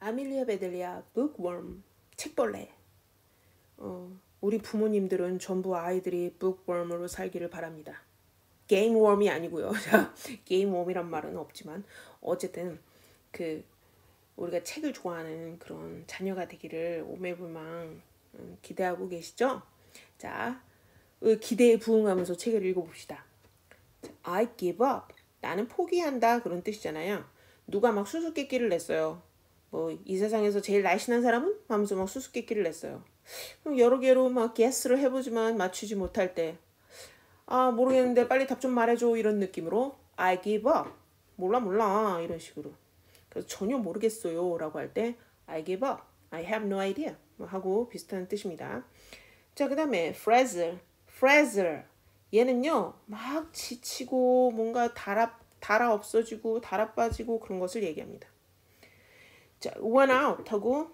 아밀리아 베델리아 bookworm 책벌레. 우리 부모님들은 전부 아이들이 bookworm으로 살기를 바랍니다. 게임웜이 아니고요. 게임웜이란 말은 없지만 어쨌든 그 우리가 책을 좋아하는 그런 자녀가 되기를 오매불망 기대하고 계시죠? 자, 기대에 부응하면서 책을 읽어봅시다. I give up. 나는 포기한다 그런 뜻이잖아요. 누가 막 수수께끼를 냈어요. 뭐 이 세상에서 제일 날씬한 사람은? 하면서 막 수수께끼를 냈어요. 그럼 여러 개로 막 게스를 해보지만 맞추지 못할 때, 아 모르겠는데 빨리 답 좀 말해줘 이런 느낌으로 I give up. 몰라 이런 식으로. 그래서 전혀 모르겠어요 라고 할 때 I give up. I have no idea 하고 비슷한 뜻입니다. 자, 그 다음에 frazzle. 얘는요 막 지치고 뭔가 달아 없어지고 달아 빠지고 그런 것을 얘기합니다. 자, worn out 하고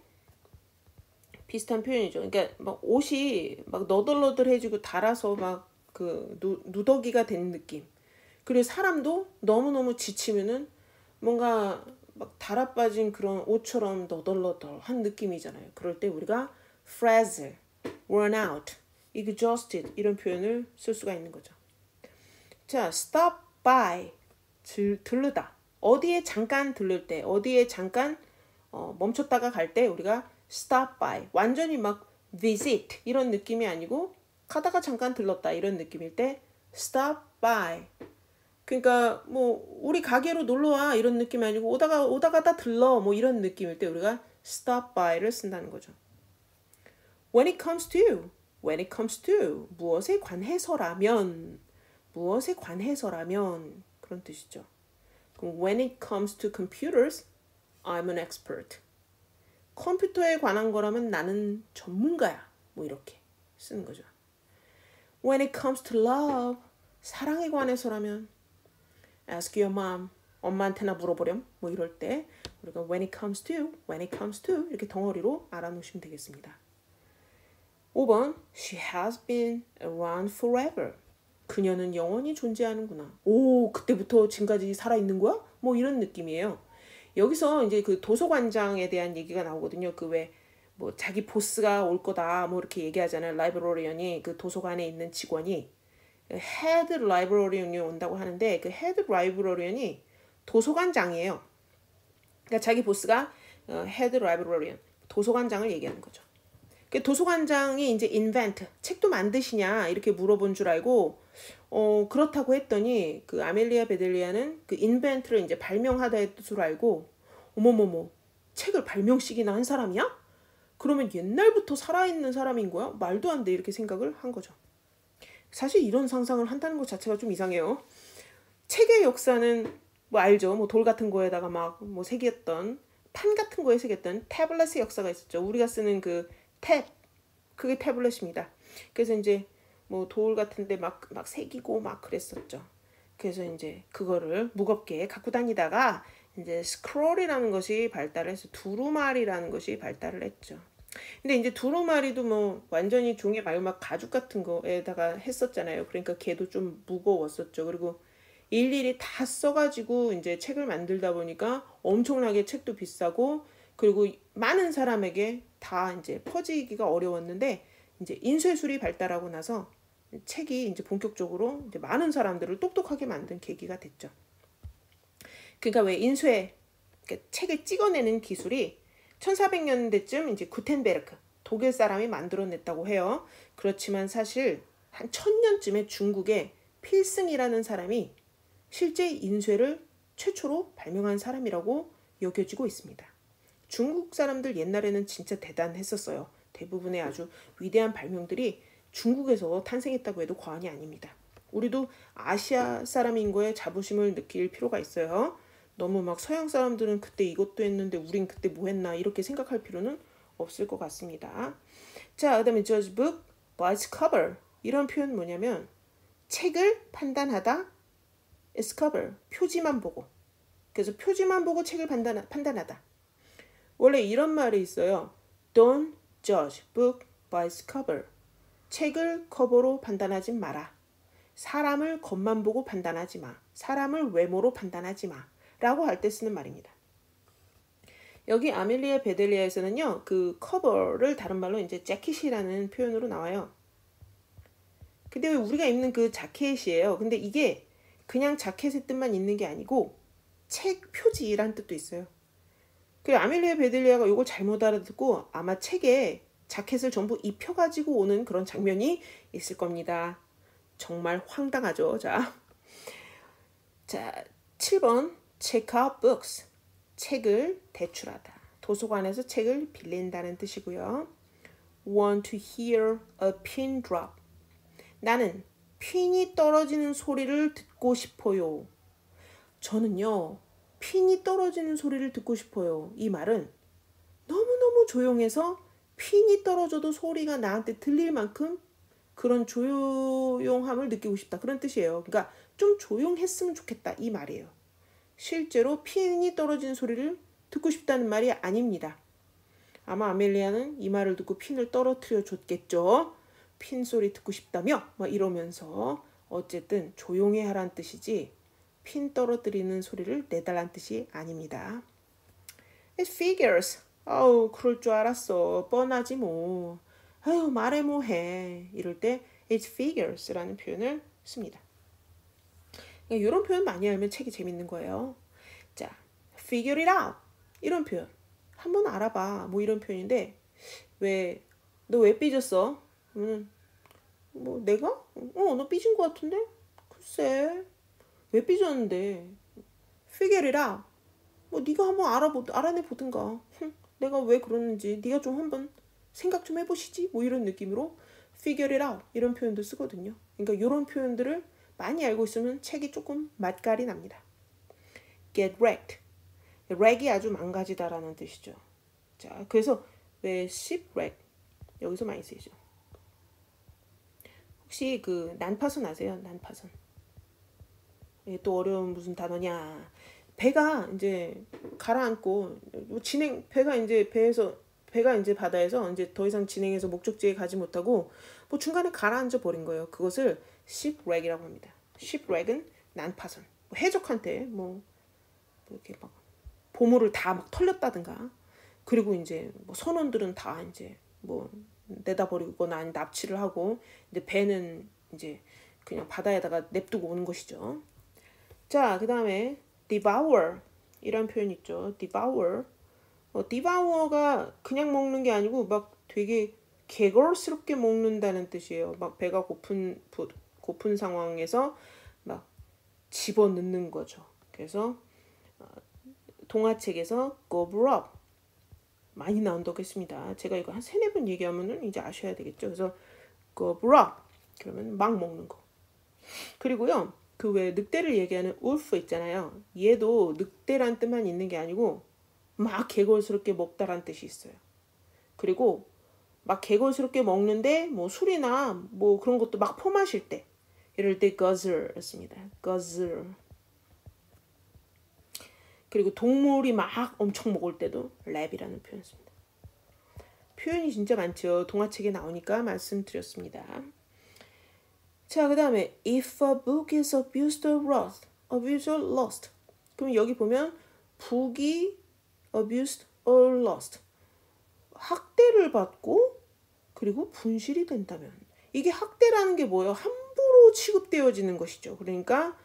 비슷한 표현이죠. 그러니까 막 옷이 막 너덜너덜해지고 달아서 막 그 누더기가 된 느낌. 그리고 사람도 너무너무 지치면은 뭔가 막 달아 빠진 그런 옷처럼 너덜너덜한 느낌이잖아요. 그럴 때 우리가 frazzle, worn out, exhausted 이런 표현을 쓸 수가 있는 거죠. 자, stop by 들르다. 어디에 잠깐 들를 때, 어디에 잠깐 멈췄다가 갈 때 우리가 stop by. 완전히 막 visit 이런 느낌이 아니고 가다가 잠깐 들렀다 이런 느낌일 때 stop by. 그러니까 뭐 우리 가게로 놀러 와 이런 느낌이 아니고 오다가다 들러 뭐 이런 느낌일 때 우리가 stop by를 쓴다는 거죠. When it comes to 무엇에 관해서라면 그런 뜻이죠. 그럼 when it comes to computers, I'm an expert. 컴퓨터에 관한 거라면 나는 전문가야. 뭐 이렇게 쓰는 거죠. When it comes to love, 사랑에 관해서라면 ask your mom. 엄마한테나 물어보렴. 뭐 이럴 때 우리가 when it comes to 이렇게 덩어리로 알아놓으시면 되겠습니다. 5번 She has been around forever. 그녀는 영원히 존재하는구나. 오, 그때부터 지금까지 살아있는 거야? 뭐 이런 느낌이에요. 여기서 이제 그 도서관장에 대한 얘기가 나오거든요. 그 왜 뭐 자기 보스가 올 거다 뭐 이렇게 얘기하잖아요. 라이브러리언이 그 도서관에 있는 직원이 헤드 라이브러리언이 온다고 하는데 그 헤드 라이브러리언이 도서관장이에요. 그러니까 자기 보스가 헤드 라이브러리언 도서관장을 얘기하는 거죠. 그 도서관장이 이제 invent 책도 만드시냐 이렇게 물어본 줄 알고 그렇다고 했더니 그 아멜리아 베델리아는 그 invent를 이제 발명하다의 뜻으로 알고 어머머머 책을 발명식이나 한 사람이야? 그러면 옛날부터 살아있는 사람인 거야? 말도 안 돼 이렇게 생각을 한 거죠. 사실 이런 상상을 한다는 것 자체가 좀 이상해요. 책의 역사는 뭐 알죠. 뭐 돌 같은 거에다가 막 뭐 새겼던 판 같은 거에 새겼던 태블릿의 역사가 있었죠. 우리가 쓰는 그 탭, 그게 태블릿입니다. 그래서 이제 뭐 돌 같은데 막 새기고 막 그랬었죠. 그래서 이제 그거를 무겁게 갖고 다니다가 이제 스크롤이라는 것이 발달해서 두루마리라는 것이 발달을 했죠. 근데 이제 두루마리도 뭐 완전히 종이 말고 막 가죽 같은 거에다가 했었잖아요. 그러니까 걔도 좀 무거웠었죠. 그리고 일일이 다 써가지고 이제 책을 만들다 보니까 엄청나게 책도 비싸고 그리고 많은 사람에게 다 이제 퍼지기가 어려웠는데 이제 인쇄술이 발달하고 나서 책이 이제 본격적으로 이제 많은 사람들을 똑똑하게 만든 계기가 됐죠. 그러니까 왜 그러니까 책을 찍어내는 기술이 1400년대쯤 이제 구텐베르크 독일 사람이 만들어냈다고 해요. 그렇지만 사실 한 1000년쯤에 중국의 필승이라는 사람이 실제 인쇄를 최초로 발명한 사람이라고 여겨지고 있습니다. 중국 사람들 옛날에는 진짜 대단했었어요. 대부분의 아주 위대한 발명들이 중국에서 탄생했다고 해도 과언이 아닙니다. 우리도 아시아 사람인 거에 자부심을 느낄 필요가 있어요. 너무 막 서양 사람들은 그때 이것도 했는데 우린 그때 뭐 했나 이렇게 생각할 필요는 없을 것 같습니다. 자, 그 다음에 judge book by its cover. 이런 표현 뭐냐면 책을 판단하다 its cover. 표지만 보고. 그래서 표지만 보고 책을 판단하다. 원래 이런 말이 있어요. Don't judge book by its cover. 책을 커버로 판단하지 마라. 사람을 겉만 보고 판단하지 마. 사람을 외모로 판단하지 마. 라고 할 때 쓰는 말입니다. 여기 아멜리아 베델리아에서는요, 그 커버를 다른 말로 이제 재킷이라는 표현으로 나와요. 근데 왜 우리가 입는 그 자켓이에요. 근데 이게 그냥 자켓의 뜻만 있는 게 아니고 책 표지란 뜻도 있어요. 그 아멜리아 베델리아가 이걸 잘못 알아듣고 아마 책에 자켓을 전부 입혀가지고 오는 그런 장면이 있을 겁니다. 정말 황당하죠. 자, 7번 check out books. 책을 대출하다. 도서관에서 책을 빌린다는 뜻이고요. Want to hear a pin drop. 나는 핀이 떨어지는 소리를 듣고 싶어요. 저는요, 핀이 떨어지는 소리를 듣고 싶어요. 이 말은 너무너무 조용해서 핀이 떨어져도 소리가 나한테 들릴 만큼 그런 조용함을 느끼고 싶다. 그런 뜻이에요. 그러니까 좀 조용했으면 좋겠다. 이 말이에요. 실제로 핀이 떨어지는 소리를 듣고 싶다는 말이 아닙니다. 아마 아멜리아는 이 말을 듣고 핀을 떨어뜨려 줬겠죠. 핀 소리 듣고 싶다며 막 이러면서 어쨌든 조용히 하란 뜻이지 핀 떨어뜨리는 소리를 내달란 뜻이 아닙니다. It figures. 아우 그럴 줄 알았어. 뻔하지 뭐. 아유 말해 뭐해. 이럴 때 it figures라는 표현을 씁니다. 이런 표현 많이 알면 책이 재밌는 거예요. 자, figure it out. 이런 표현. 한번 알아봐. 뭐 이런 표현인데 너 왜 삐졌어? 뭐 내가? 너 삐진 것 같은데? 글쎄. 왜 삐졌는데? figure it out. 뭐 네가 한번 알아내 보든가. 내가 왜 그러는지 네가 좀 한번 생각 좀 해보시지. 뭐 이런 느낌으로 figure it out 이런 표현도 쓰거든요. 그러니까 이런 표현들을 많이 알고 있으면 책이 조금 맛깔이 납니다. get wrecked. wreck이 아주 망가지다라는 뜻이죠. 자, 그래서 왜 shipwreck 여기서 많이 쓰이죠. 혹시 그 난파선 아세요? 난파선. 이게 또 어려운 무슨 단어냐. 배가 이제 가라앉고 배가 이제 바다에서 이제 더 이상 진행해서 목적지에 가지 못하고 뭐 중간에 가라앉아 버린 거예요. 그것을 shipwreck이라고 합니다. shipwreck은 난파선. 해적한테 뭐 이렇게 막 보물을 다 막 털렸다든가. 그리고 이제 뭐 선원들은 다 이제 뭐 내다 버리거나 아니 납치를 하고 이제 배는 이제 그냥 바다에다가 냅두고 오는 것이죠. 자, 그다음에 devour 이런 표현 있죠. devour. devour가 그냥 먹는 게 아니고 막 되게 개걸스럽게 먹는다는 뜻이에요. 막 배가 고픈 상황에서 막 집어넣는 거죠. 그래서 동화책에서 gobble up 많이 나온다고 했습니다. 제가 이거 한 3-4번 얘기하면은 이제 아셔야 되겠죠. 그래서 gobble up 그러면 막 먹는 거. 그리고요. 그 왜 늑대를 얘기하는 wolf 있잖아요. 얘도 늑대란 뜻만 있는 게 아니고 막 개걸스럽게 먹다란 뜻이 있어요. 그리고 막 개걸스럽게 먹는데 뭐 술이나 뭐 그런 것도 막 퍼마실 때 이럴 때 guzzle였습니다. guzzle. 그리고 동물이 막 엄청 먹을 때도 랩이라는 표현 씁니다. 표현이 진짜 많죠. 동화책에 나오니까 말씀드렸습니다. 자, 그 다음에 if a book is abused or lost. 그럼 여기 보면 book이 abused or lost. 학대를 받고 그리고 분실이 된다면 이게 학대라는 게 뭐예요? 함부로 취급되어지는 것이죠. 그러니까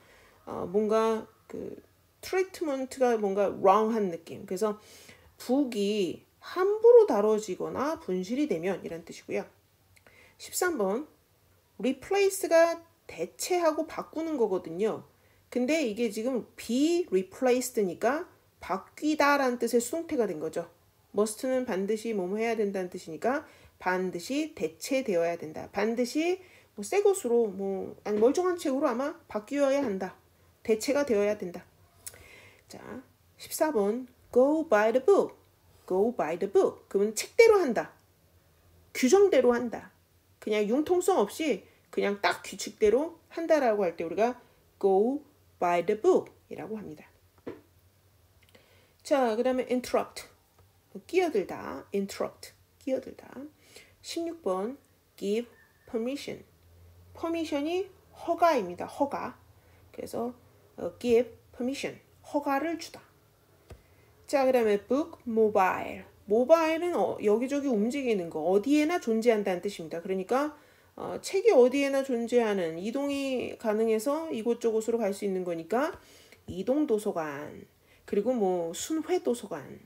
뭔가 그 트리트먼트가 뭔가 wrong한 느낌. 그래서 book이 함부로 다뤄지거나 분실이 되면 이란 뜻이고요. 13번 replace가 대체하고 바꾸는 거거든요. 근데 이게 지금 be replaced니까 바뀌다라는 뜻의 수동태가 된 거죠. must는 반드시 뭐뭐 해야 된다는 뜻이니까 반드시 대체되어야 된다. 반드시 뭐 새 것으로 뭐 아니 멀쩡한 책으로 아마 바뀌어야 한다. 대체가 되어야 된다. 자, 14번 go by the book. go by the book. 그러면 책대로 한다. 규정대로 한다. 그냥 융통성 없이 그냥 딱 규칙대로 한다라고 할 때 우리가 go by the book 이라고 합니다. 자, 그 다음에 interrupt. 끼어들다. interrupt. 끼어들다. 16번 give permission. permission이 허가입니다. 허가. 그래서 give permission. 허가를 주다. 자, 그다음에 book, mobile. mobile은 여기저기 움직이는 거, 어디에나 존재한다는 뜻입니다. 그러니까 책이 어디에나 존재하는, 이동이 가능해서 이곳저곳으로 갈 수 있는 거니까 이동 도서관, 그리고 뭐 순회 도서관,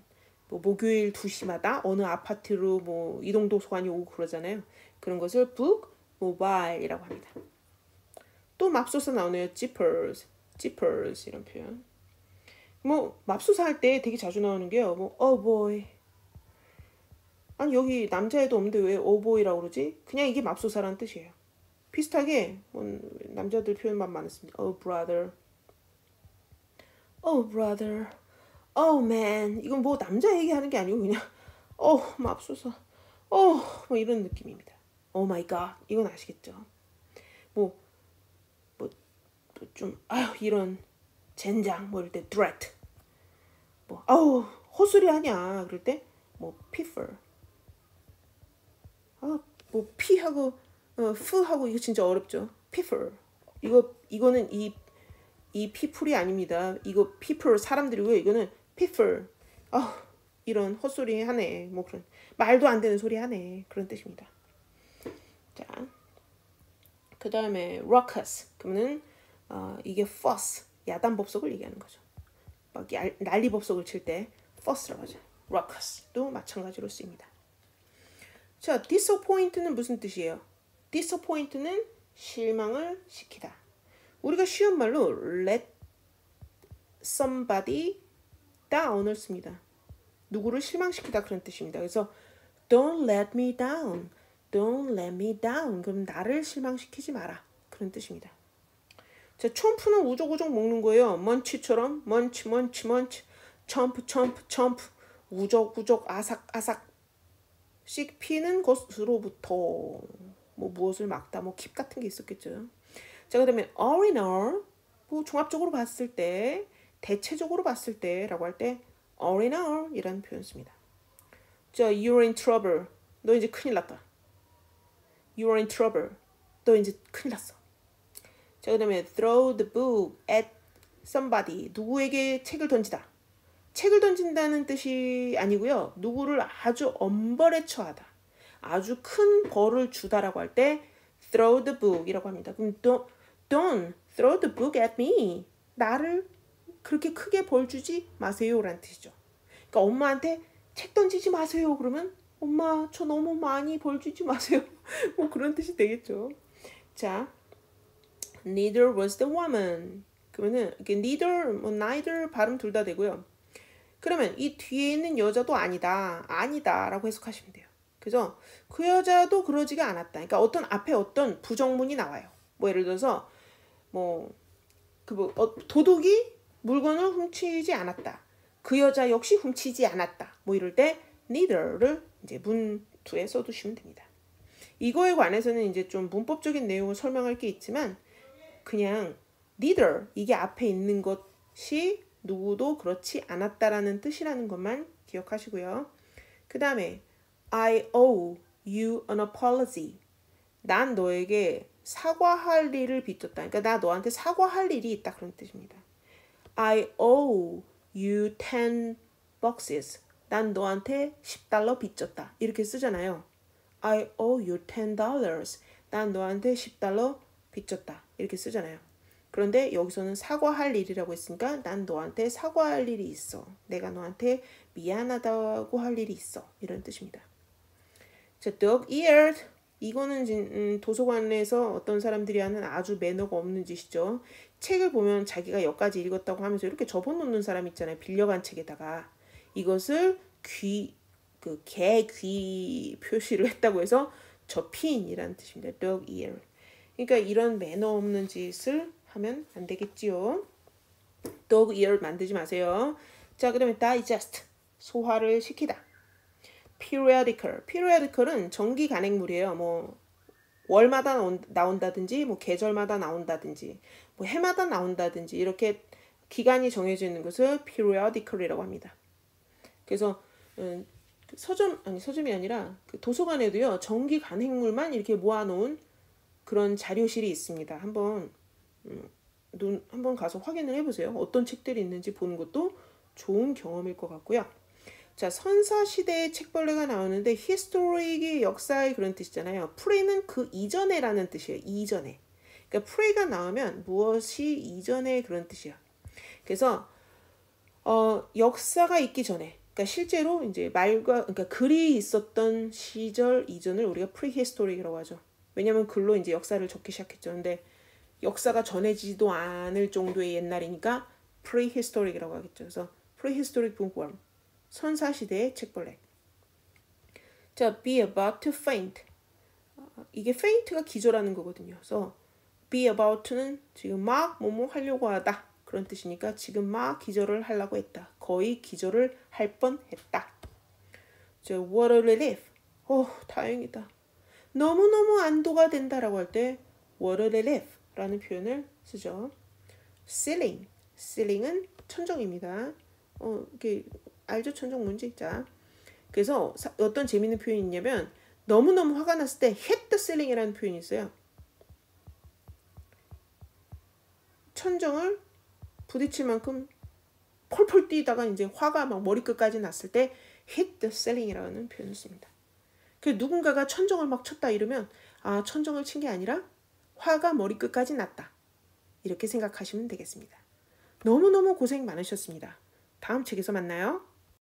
뭐 목요일 2시마다 어느 아파트로 뭐 이동 도서관이 오고 그러잖아요. 그런 것을 book, mobile이라고 합니다. 또 맙소사 나오네요. zippers, zippers 이런 표현. 뭐 맙소사 할 때 되게 자주 나오는 게요. 뭐 oh boy. 아니 여기 남자애도 없는데 왜 oh boy라고 그러지? 그냥 이게 맙소사라는 뜻이에요. 비슷하게 뭐 남자들 표현만 많습니다. oh brother, oh brother, oh man. 이건 뭐 남자 얘기하는 게 아니고 그냥 맙소사, 뭐 이런 느낌입니다. oh my god. 이건 아시겠죠? 뭐 좀 이런 젠장 뭐 이럴 때 threat. 뭐 헛소리 하냐 그럴 때 뭐 prefer. 뭐 피하고 f하고 이거 진짜 어렵죠. prefer. 이거는 이 people이 아닙니다. 이거 people 사람들이고요. 이거는 prefer. 이런 헛소리 하네. 뭐 그런 말도 안 되는 소리 하네. 그런 뜻입니다. 자, 그 다음에 ruckus. 그러면은 이게 fuss, 야단법석을 얘기하는 거죠. 막 난리법석을 칠 때 fuss라고 하죠. ruckus도 마찬가지로 쓰입니다. 자, disappoint는 무슨 뜻이에요? disappoint는 실망을 시키다. 우리가 쉬운 말로 let somebody down을 씁니다. 누구를 실망시키다 그런 뜻입니다. 그래서 don't let me down, don't let me down. 그럼 나를 실망시키지 마라. 그런 뜻입니다. 자, 촘프는 우적우적 먹는 거예요. 먼치처럼 먼치, 첨프, 우적우적, 아삭아삭. 씹히는 것으로부터 뭐 무엇을 막다, 뭐 킵 같은 게 있었겠죠. 자, 그다음에 all in all, 뭐 종합적으로 봤을 때, 대체적으로 봤을 때라고 할 때 all in all 이라는 표현 씁니다. 자, you're in trouble. 너 이제 큰일 났다. You're in trouble. 너 이제 큰일 났어. 자, 그 다음에 throw the book at somebody. 누구에게 책을 던지다. 책을 던진다는 뜻이 아니고요. 누구를 아주 엄벌에 처하다. 아주 큰 벌을 주다라고 할 때 throw the book이라고 합니다. 그럼 don't throw the book at me. 나를 그렇게 크게 벌 주지 마세요라는 뜻이죠. 그러니까 엄마한테 책 던지지 마세요. 그러면 엄마 저 너무 많이 벌 주지 마세요. 뭐 그런 뜻이 되겠죠. 자, neither was the woman. 그러면은 이게 neither, 뭐 neither 발음 둘 다 되고요. 그러면 이 뒤에 있는 여자도 아니다라고 해석하시면 돼요. 그래서 그 여자도 그러지가 않았다. 그러니까 앞에 어떤 부정문이 나와요. 뭐 예를 들어서 도둑이 물건을 훔치지 않았다. 그 여자 역시 훔치지 않았다. 뭐 이럴 때 neither를 이제 문투에 써두시면 됩니다. 이거에 관해서는 이제 좀 문법적인 내용을 설명할 게 있지만 그냥 neither 이게 앞에 있는 것이 누구도 그렇지 않았다라는 뜻이라는 것만 기억하시고요. 그 다음에 I owe you an apology. 난 너에게 사과할 일을 빚졌다. 그러니까 나 너한테 사과할 일이 있다 그런 뜻입니다. I owe you $10. 난 너한테 $10 빚졌다. 이렇게 쓰잖아요. I owe you $10. 난 너한테 $10 빚졌다. 이렇게 쓰잖아요. 그런데 여기서는 사과할 일이라고 했으니까 난 너한테 사과할 일이 있어. 내가 너한테 미안하다고 할 일이 있어. 이런 뜻입니다. 자, dog-eared. 이거는 도서관에서 어떤 사람들이 하는 아주 매너가 없는 짓이죠. 책을 보면 자기가 여기까지 읽었다고 하면서 이렇게 접어놓는 사람 있잖아요. 빌려간 책에다가. 이것을 개 귀 표시를 했다고 해서 접힌이라는 뜻입니다. dog-eared. 그러니까 이런 매너 없는 짓을 하면 안 되겠지요. dog-eared 만들지 마세요. 자, 그 다음에 digest. 소화를 시키다. periodical은 정기 간행물이에요. 뭐 월마다 나온다든지 뭐 계절마다 나온다든지 뭐 해마다 나온다든지 이렇게 기간이 정해져 있는 것을 periodical이라고 합니다. 그래서 서점이 아니라 그 도서관에도요. 정기 간행물만 이렇게 모아놓은 그런 자료실이 있습니다. 한번 가서 확인을 해보세요. 어떤 책들이 있는지 보는 것도 좋은 경험일 것 같고요. 자, 선사시대의 책벌레가 나오는데 historic이 역사의 그런 뜻이잖아요. pre는 그 이전에라는 뜻이에요. 이전에. 그러니까 pre가 나오면 무엇이 이전에 그런 뜻이야. 그래서 역사가 있기 전에, 그러니까 실제로 이제 그러니까 글이 있었던 시절 이전을 우리가 prehistoric이라고 하죠. 왜냐면 글로 이제 역사를 적기 시작했죠. 근데 역사가 전해지지도 않을 정도의 옛날이니까 prehistoric이라고 하겠죠. 그래서 prehistoric bookworm, 선사시대의 책벌레. 자, be about to faint. 이게 faint가 기절하는 거거든요. 그래서 be about to는 지금 막 뭐뭐 하려고 하다. 그런 뜻이니까 지금 막 기절을 하려고 했다. 거의 기절을 할 뻔했다. 자, what a relief. 다행이다. 너무너무 안도가 된다라고 할 때 what a relief 라는 표현을 쓰죠. ceiling. ceiling은 천정입니다. 이게 알죠? 천정 뭔지? 자, 그래서 어떤 재밌는 표현이 있냐면 너무너무 화가 났을 때 hit the ceiling이라는 표현이 있어요. 천정을 부딪힐 만큼 펄펄 뛰다가 이제 화가 막 머리끝까지 났을 때 hit the ceiling이라는 표현을 씁니다. 그 누군가가 천정을 막 쳤다 이러면 천정을 친 게 아니라 화가 머리끝까지 났다. 이렇게 생각하시면 되겠습니다. 너무너무 고생 많으셨습니다. 다음 책에서 만나요.